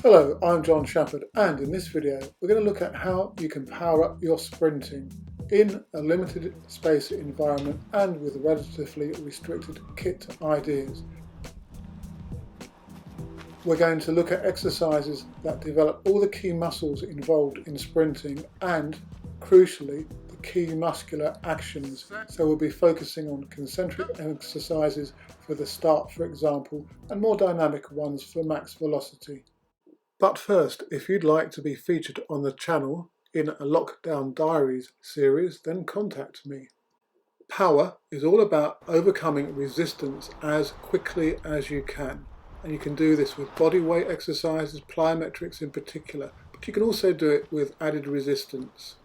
Hello, I'm John Shafford, and in this video we're going to look at how you can power up your sprinting in a limited space environment and with relatively restricted kit ideas. We're going to look at exercises that develop all the key muscles involved in sprinting and, crucially, the key muscular actions. So we'll be focusing on concentric exercises for the start, for example, and more dynamic ones for max velocity. But first, if you'd like to be featured on the channel in a Lockdown Diaries series, then contact me. Power is all about overcoming resistance as quickly as you can. And you can do this with body weight exercises, plyometrics in particular, but you can also do it with added resistance.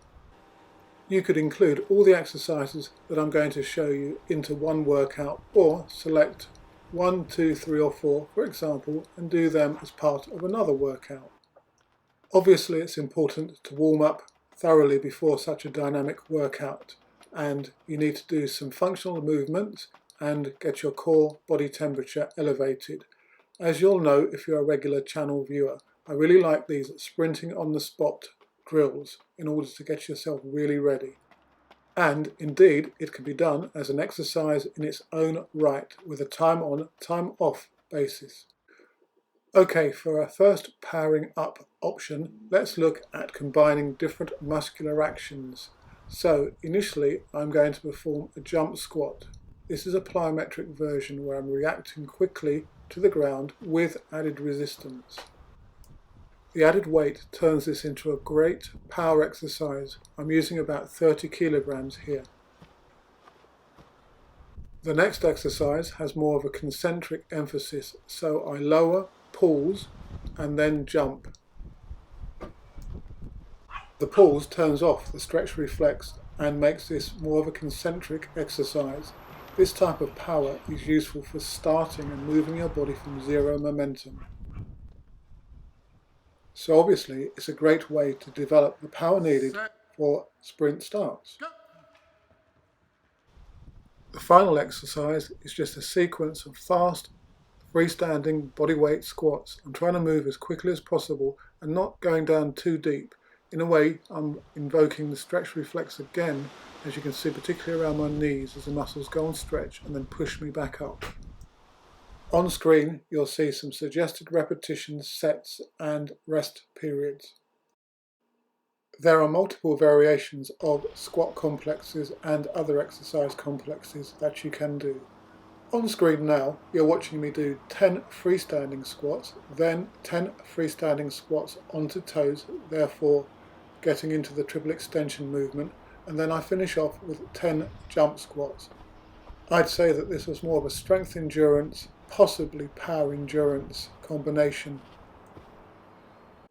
You could include all the exercises that I'm going to show you into one workout, or select 1, 2, 3 or 4, for example, and do them as part of another workout. Obviously, it's important to warm up thoroughly before such a dynamic workout, and you need to do some functional movements and get your core body temperature elevated. As you'll know if you're a regular channel viewer, I really like these sprinting on the spot drills in order to get yourself really ready. And indeed, it can be done as an exercise in its own right with a time on, time off basis. Okay, for our first powering up option, let's look at combining different muscular actions. So initially, I'm going to perform a jump squat. This is a plyometric version where I'm reacting quickly to the ground with added resistance. The added weight turns this into a great power exercise. I'm using about 30 kilograms here. The next exercise has more of a concentric emphasis, so I lower, pause, and then jump. The pause turns off the stretch reflex and makes this more of a concentric exercise. This type of power is useful for starting and moving your body from zero momentum. So obviously it's a great way to develop the power needed for sprint starts. The final exercise is just a sequence of fast, freestanding bodyweight squats. I'm trying to move as quickly as possible and not going down too deep. In a way, I'm invoking the stretch reflex again, as you can see, particularly around my knees as the muscles go on stretch and then push me back up. On screen, you'll see some suggested repetitions, sets, and rest periods. There are multiple variations of squat complexes and other exercise complexes that you can do. On screen now, you're watching me do 10 freestanding squats, then 10 freestanding squats onto toes, therefore getting into the triple extension movement, and then I finish off with 10 jump squats. I'd say that this was more of a strength endurance, possibly power endurance combination.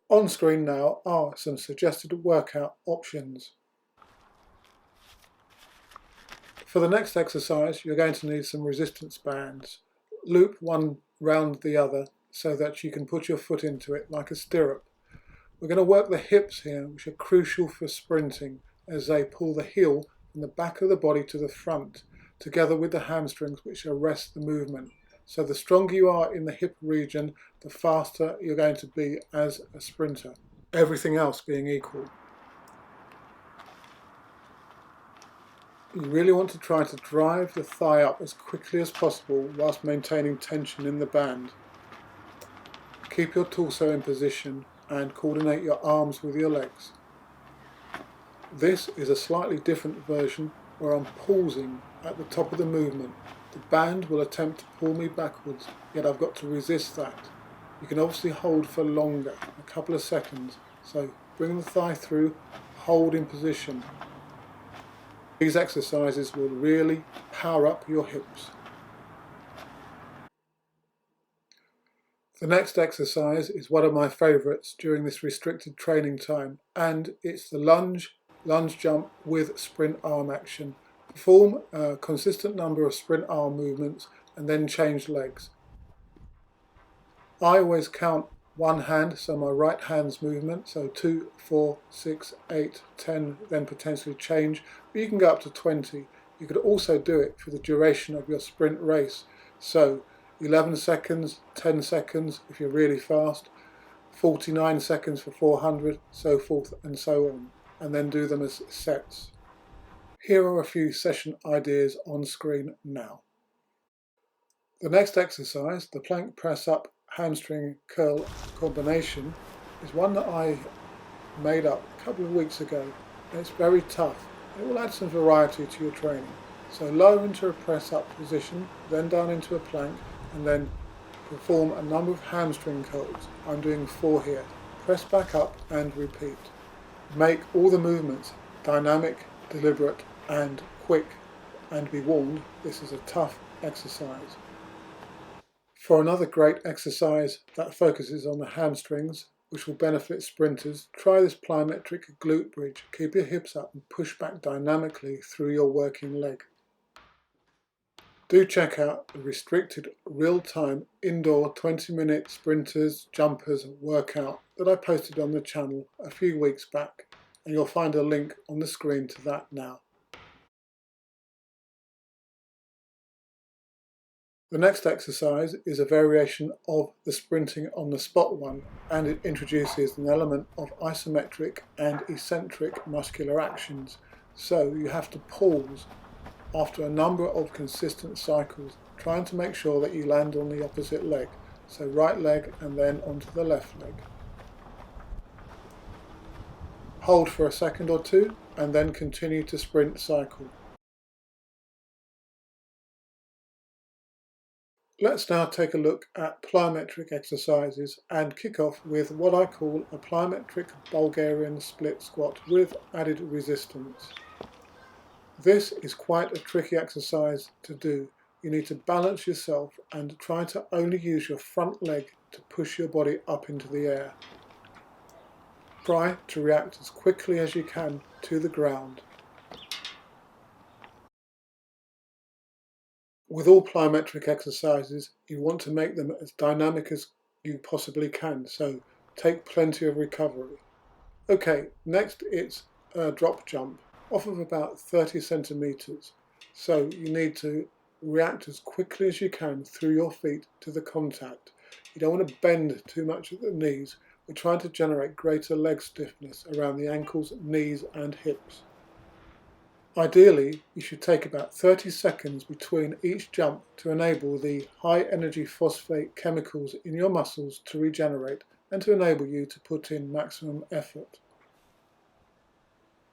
On screen now are some suggested workout options. For the next exercise, you're going to need some resistance bands. Loop one round the other so that you can put your foot into it like a stirrup. We're going to work the hips here, which are crucial for sprinting, as they pull the heel from the back of the body to the front, together with the hamstrings, which arrest the movement. So the stronger you are in the hip region, the faster you're going to be as a sprinter, everything else being equal. You really want to try to drive the thigh up as quickly as possible whilst maintaining tension in the band. Keep your torso in position and coordinate your arms with your legs. This is a slightly different version where I'm pausing at the top of the movement. The band will attempt to pull me backwards, yet I've got to resist that. You can obviously hold for longer, a couple of seconds, so bring the thigh through, hold in position. These exercises will really power up your hips. The next exercise is one of my favourites during this restricted training time, and it's the lunge jump with sprint arm action. Perform a consistent number of sprint arm movements and then change legs. I always count one hand, so my right hand's movement, so 2, 4, 6, 8, 10, then potentially change, but you can go up to 20. You could also do it for the duration of your sprint race, so 11 seconds, 10 seconds if you're really fast, 49 seconds for 400, so forth and so on, and then do them as sets. Here are a few session ideas on screen now. The next exercise, the plank press up hamstring curl combination, is one that I made up a couple of weeks ago, and it's very tough. It will add some variety to your training. So lower into a press up position, then down into a plank, and then perform a number of hamstring curls. I'm doing 4 here. Press back up and repeat. Make all the movements dynamic, deliberate and quick, and be warned, this is a tough exercise. For another great exercise that focuses on the hamstrings, which will benefit sprinters, try this plyometric glute bridge. Keep your hips up and push back dynamically through your working leg. Do check out the restricted real-time indoor 20-minute sprinters, jumpers workout that I posted on the channel a few weeks back, and you'll find a link on the screen to that now. The next exercise is a variation of the sprinting on the spot one, and it introduces an element of isometric and eccentric muscular actions. So you have to pause after a number of consistent cycles, trying to make sure that you land on the opposite leg. So right leg and then onto the left leg. Hold for a second or two and then continue to sprint cycle. Let's now take a look at plyometric exercises and kick off with what I call a plyometric Bulgarian split squat with added resistance. This is quite a tricky exercise to do. You need to balance yourself and try to only use your front leg to push your body up into the air. Try to react as quickly as you can to the ground. With all plyometric exercises, you want to make them as dynamic as you possibly can, so take plenty of recovery. Okay, next it's a drop jump off of about 30 centimeters. So you need to react as quickly as you can through your feet to the contact. You don't want to bend too much at the knees. We're trying to generate greater leg stiffness around the ankles, knees and hips. Ideally, you should take about 30 seconds between each jump to enable the high energy phosphate chemicals in your muscles to regenerate and to enable you to put in maximum effort.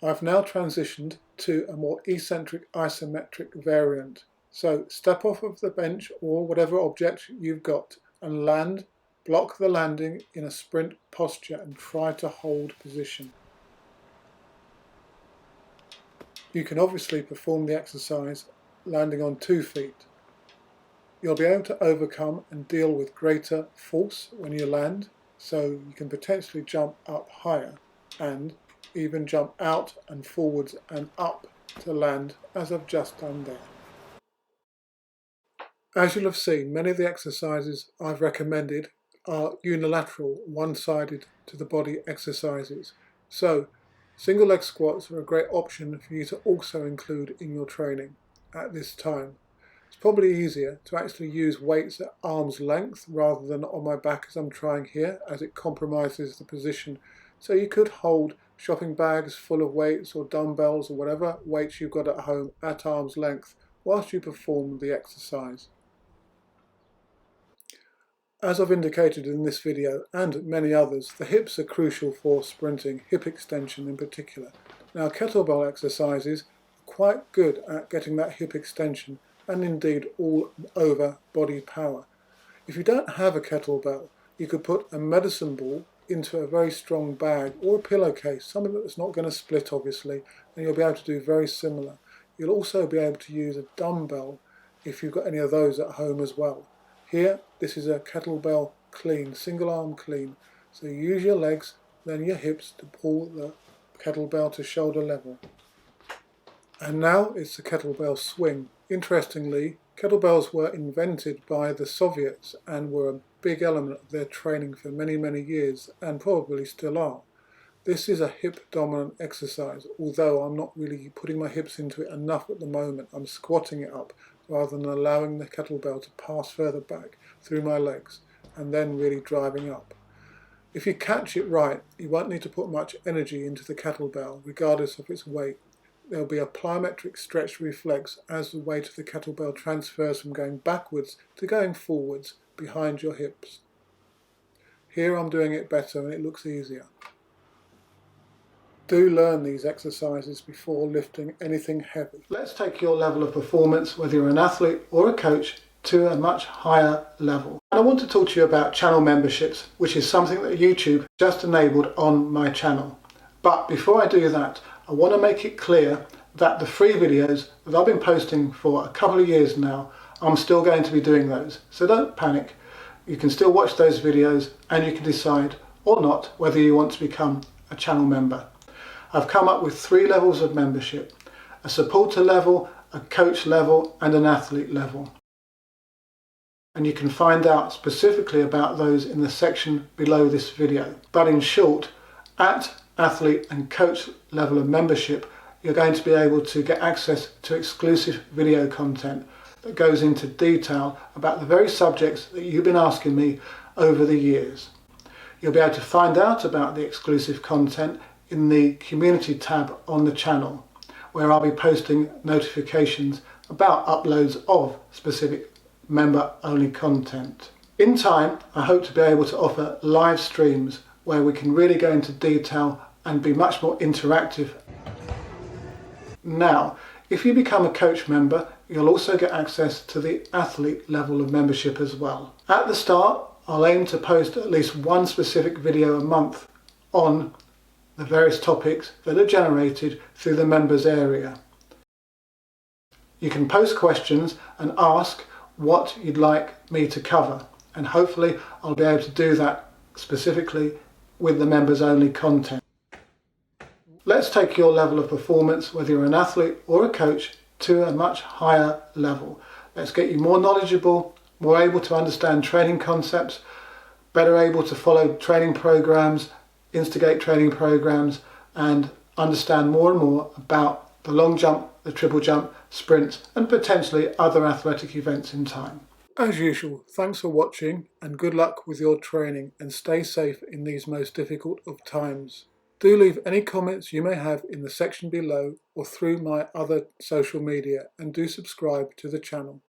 I've now transitioned to a more eccentric isometric variant. So step off of the bench or whatever object you've got and land, block the landing in a sprint posture and try to hold position. You can obviously perform the exercise landing on 2 feet. You'll be able to overcome and deal with greater force when you land, so you can potentially jump up higher and even jump out and forwards and up to land as I've just done there. As you'll have seen, many of the exercises I've recommended are unilateral, one-sided to the body exercises. So single leg squats are a great option for you to also include in your training at this time. It's probably easier to actually use weights at arm's length rather than on my back as I'm trying here, as it compromises the position. So you could hold shopping bags full of weights or dumbbells or whatever weights you've got at home at arm's length whilst you perform the exercise. As I've indicated in this video and many others, the hips are crucial for sprinting, hip extension in particular. Now kettlebell exercises are quite good at getting that hip extension and indeed all over body power. If you don't have a kettlebell, you could put a medicine ball into a very strong bag or a pillowcase, something that's not going to split obviously, and you'll be able to do very similar. You'll also be able to use a dumbbell if you've got any of those at home as well. Here, this is a kettlebell clean, single arm clean. So you use your legs, then your hips to pull the kettlebell to shoulder level. And now it's the kettlebell swing. Interestingly, kettlebells were invented by the Soviets and were a big element of their training for many, many years, and probably still are. This is a hip dominant exercise, although I'm not really putting my hips into it enough at the moment. I'm squatting it up rather than allowing the kettlebell to pass further back through my legs and then really driving up. If you catch it right, you won't need to put much energy into the kettlebell, regardless of its weight. There will be a plyometric stretch reflex as the weight of the kettlebell transfers from going backwards to going forwards behind your hips. Here I'm doing it better and it looks easier. Do learn these exercises before lifting anything heavy. Let's take your level of performance, whether you're an athlete or a coach, to a much higher level. And I want to talk to you about channel memberships, which is something that YouTube just enabled on my channel. But before I do that, I want to make it clear that the free videos that I've been posting for a couple of years now, I'm still going to be doing those. So don't panic. You can still watch those videos and you can decide or not whether you want to become a channel member. I've come up with 3 levels of membership: a supporter level, a coach level and an athlete level. And you can find out specifically about those in the section below this video. But in short, at athlete and coach level of membership, you're going to be able to get access to exclusive video content that goes into detail about the very subjects that you've been asking me over the years. You'll be able to find out about the exclusive content in the community tab on the channel, where I'll be posting notifications about uploads of specific member-only content. In time, I hope to be able to offer live streams where we can really go into detail and be much more interactive. Now, if you become a coach member, you'll also get access to the athlete level of membership as well. At the start, I'll aim to post at least 1 specific video a month on the various topics that are generated through the members area. You can post questions and ask what you'd like me to cover, and hopefully I'll be able to do that specifically with the members only content. Let's take your level of performance, whether you're an athlete or a coach, to a much higher level. Let's get you more knowledgeable, more able to understand training concepts, better able to follow training programs, instigate training programs, and understand more and more about the long jump, the triple jump, sprints, and potentially other athletic events in time. As usual, thanks for watching and good luck with your training, and stay safe in these most difficult of times. Do leave any comments you may have in the section below or through my other social media, and do subscribe to the channel.